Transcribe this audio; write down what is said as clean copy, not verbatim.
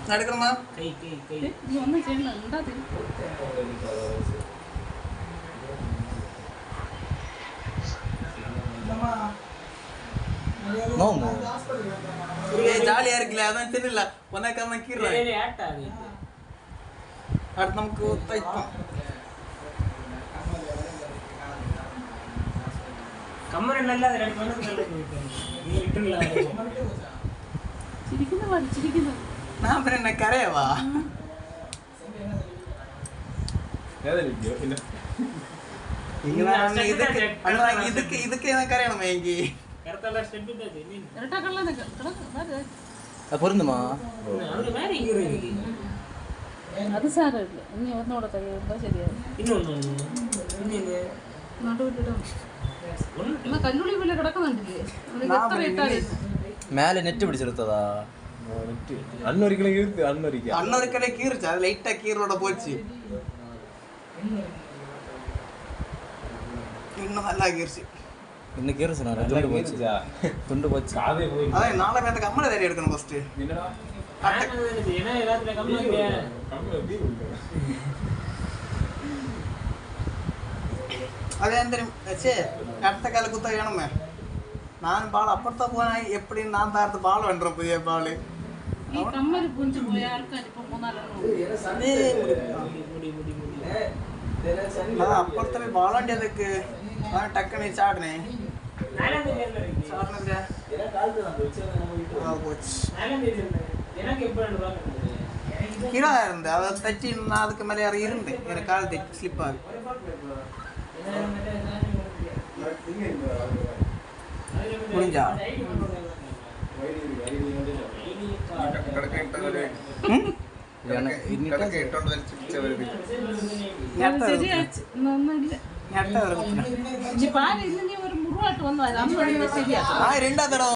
நடக்கணுமா? நீ ஒன்றும் செய்யணும். ஜாலியா இருக்குல்ல, அதான் தெரியல உனக்காம கீறேன். அடுத்து நமக்கு தைப்போம். கம்மர் நல்லா ரெண்டு பண்ணது நீ விட்டுல சிரிக்குது. நான் அப்புறம் என்ன கரையவா? இதுக்கு என்ன கரையணுமா? எங்கி பொருந்துமா? அது சார் இல்லை. நீ ஒன்னோட கை இருந்தால் சரியாது. கல்லூரி பிள்ளை கிடக்குது. மேலே நெட்டு பிடிச்சிருத்ததா? அன்னொரு கிலோ இருக்கு. அன்னொரு கிலோ கீறுச்சு. அது லைட்டா கீரோட போச்சு. இன்னும் நல்லா கீறுச்சு. இன்னும் கீறுச்சு. நான் துண்டு போச்சு. அதான் நாளை பேருக்கு அம்மனை தேடி எடுக்கணும் ஃபர்ஸ்ட். அதே தெரியும். அடுத்த கால குத்த வேணுமே. நான் பால் அப்பத்தான் போனேன். எப்படி நான் தாரத்து பால் வேண்டுறேன். புதிய பால் அப்பத்தவே பாலாண்டியதுக்கு டக்குன்னு சாடினேன். கீழே இருந்தேன். அதை தட்டி நான் அதுக்கு மேலே யாரும் இருந்தேன். எனக்கு கால் தட்டி ஸ்லிப் ஆகுது. முடிஞ்சா ரெண்டாவது தடவை